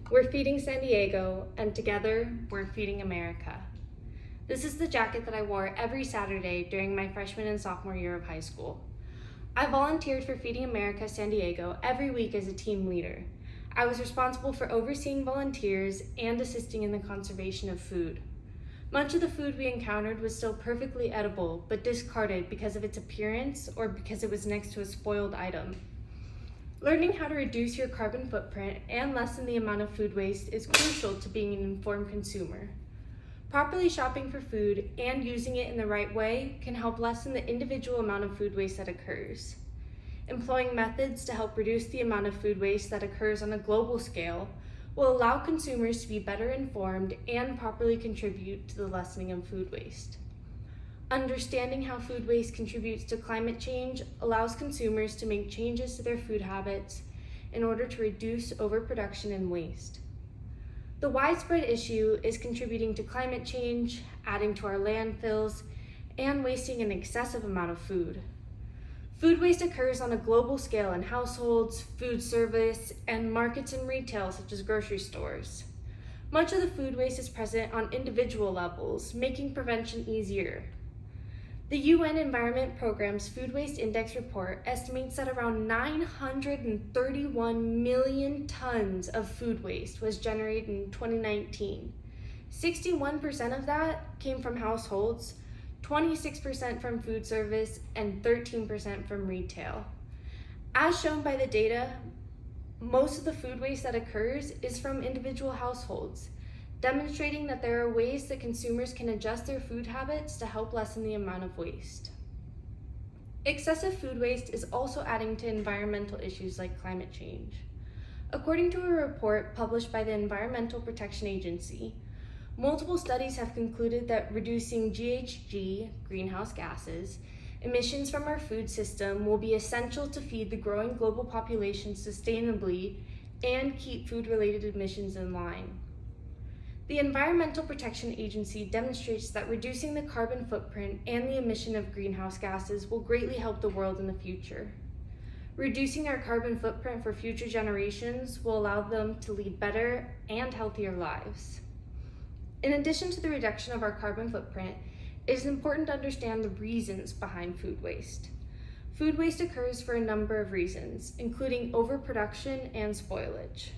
We're feeding San Diego, and together, we're feeding America. This is the jacket that I wore every Saturday during my freshman and sophomore year of high school. I volunteered for Feeding America San Diego every week as a team leader. I was responsible for overseeing volunteers and assisting in the conservation of food. Much of the food we encountered was still perfectly edible, but discarded because of its appearance or because it was next to a spoiled item. Learning how to reduce your carbon footprint and lessen the amount of food waste is crucial to being an informed consumer. Properly shopping for food and using it in the right way can help lessen the individual amount of food waste that occurs. Employing methods to help reduce the amount of food waste that occurs on a global scale will allow consumers to be better informed and properly contribute to the lessening of food waste. Understanding how food waste contributes to climate change allows consumers to make changes to their food habits in order to reduce overproduction and waste. The widespread issue is contributing to climate change, adding to our landfills, and wasting an excessive amount of food. Food waste occurs on a global scale in households, food service, and markets and retail such as grocery stores. Much of the food waste is present on individual levels, making prevention easier. The UN Environment Programme's Food Waste Index report estimates that around 931 million tons of food waste was generated in 2019. 61% of that came from households, 26% from food service, and 13% from retail. As shown by the data, most of the food waste that occurs is from individual households, demonstrating that there are ways that consumers can adjust their food habits to help lessen the amount of waste. Excessive food waste is also adding to environmental issues like climate change. According to a report published by the Environmental Protection Agency, multiple studies have concluded that reducing GHG, greenhouse gases, emissions from our food system will be essential to feed the growing global population sustainably and keep food-related emissions in line. The Environmental Protection Agency demonstrates that reducing the carbon footprint and the emission of greenhouse gases will greatly help the world in the future. Reducing our carbon footprint for future generations will allow them to lead better and healthier lives. In addition to the reduction of our carbon footprint, it is important to understand the reasons behind food waste. Food waste occurs for a number of reasons, including overproduction and spoilage.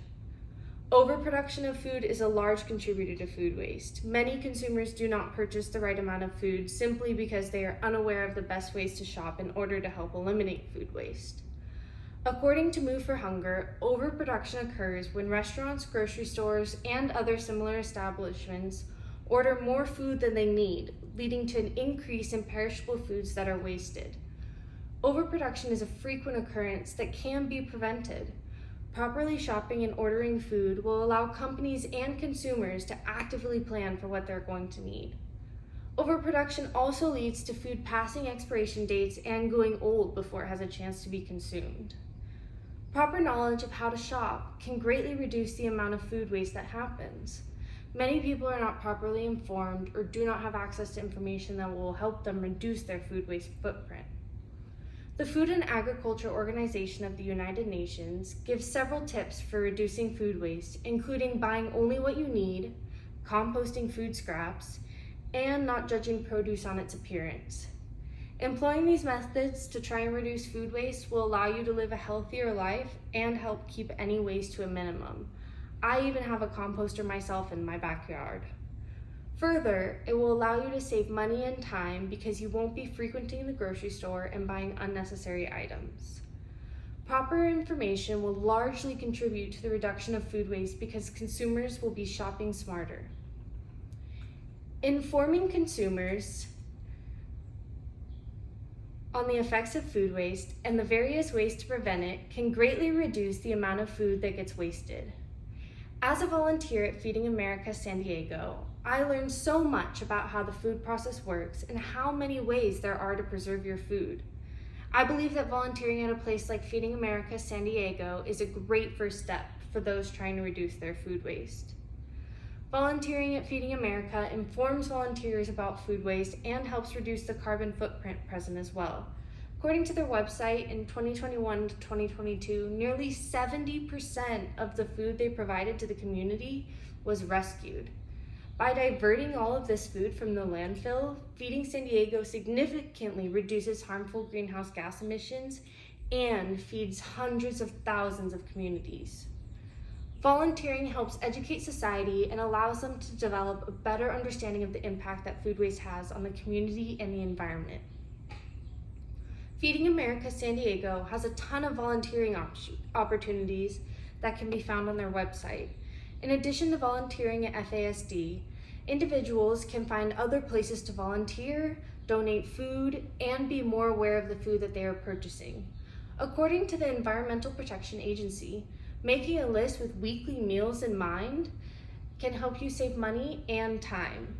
Overproduction of food is a large contributor to food waste. Many consumers do not purchase the right amount of food simply because they are unaware of the best ways to shop in order to help eliminate food waste. According to Move for Hunger, overproduction occurs when restaurants, grocery stores, and other similar establishments order more food than they need, leading to an increase in perishable foods that are wasted. Overproduction is a frequent occurrence that can be prevented. Properly shopping and ordering food will allow companies and consumers to actively plan for what they're going to need. Overproduction also leads to food passing expiration dates and going old before it has a chance to be consumed. Proper knowledge of how to shop can greatly reduce the amount of food waste that happens. Many people are not properly informed or do not have access to information that will help them reduce their food waste footprint. The Food and Agriculture Organization of the United Nations gives several tips for reducing food waste, including buying only what you need, composting food scraps, and not judging produce on its appearance. Employing these methods to try and reduce food waste will allow you to live a healthier life and help keep any waste to a minimum. I even have a composter myself in my backyard. Further, it will allow you to save money and time because you won't be frequenting the grocery store and buying unnecessary items. Proper information will largely contribute to the reduction of food waste because consumers will be shopping smarter. Informing consumers on the effects of food waste and the various ways to prevent it can greatly reduce the amount of food that gets wasted. As a volunteer at Feeding America San Diego, I learned so much about how the food process works and how many ways there are to preserve your food. I believe that volunteering at a place like Feeding America San Diego is a great first step for those trying to reduce their food waste. Volunteering at Feeding America informs volunteers about food waste and helps reduce the carbon footprint present as well. According to their website, in 2021 to 2022, nearly 70% of the food they provided to the community was rescued. By diverting all of this food from the landfill, Feeding San Diego significantly reduces harmful greenhouse gas emissions and feeds hundreds of thousands of communities. Volunteering helps educate society and allows them to develop a better understanding of the impact that food waste has on the community and the environment. Feeding America San Diego has a ton of volunteering opportunities that can be found on their website. In addition to volunteering at FASD, individuals can find other places to volunteer, donate food, and be more aware of the food that they are purchasing. According to the Environmental Protection Agency, making a list with weekly meals in mind can help you save money and time.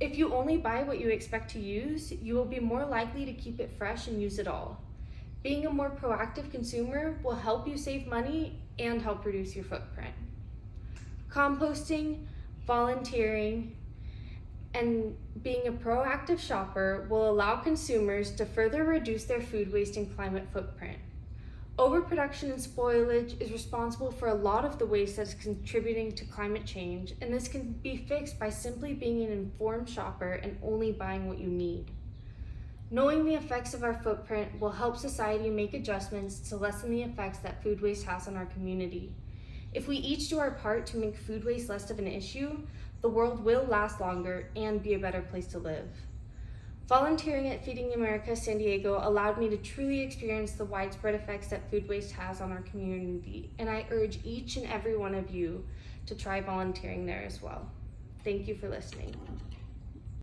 If you only buy what you expect to use, you will be more likely to keep it fresh and use it all. Being a more proactive consumer will help you save money and help reduce your footprint. Composting, volunteering, and being a proactive shopper will allow consumers to further reduce their food waste and climate footprint. Overproduction and spoilage is responsible for a lot of the waste that is contributing to climate change, and this can be fixed by simply being an informed shopper and only buying what you need. Knowing the effects of our footprint will help society make adjustments to lessen the effects that food waste has on our community. If we each do our part to make food waste less of an issue, the world will last longer and be a better place to live. Volunteering at Feeding America San Diego allowed me to truly experience the widespread effects that food waste has on our community, and I urge each and every one of you to try volunteering there as well. Thank you for listening.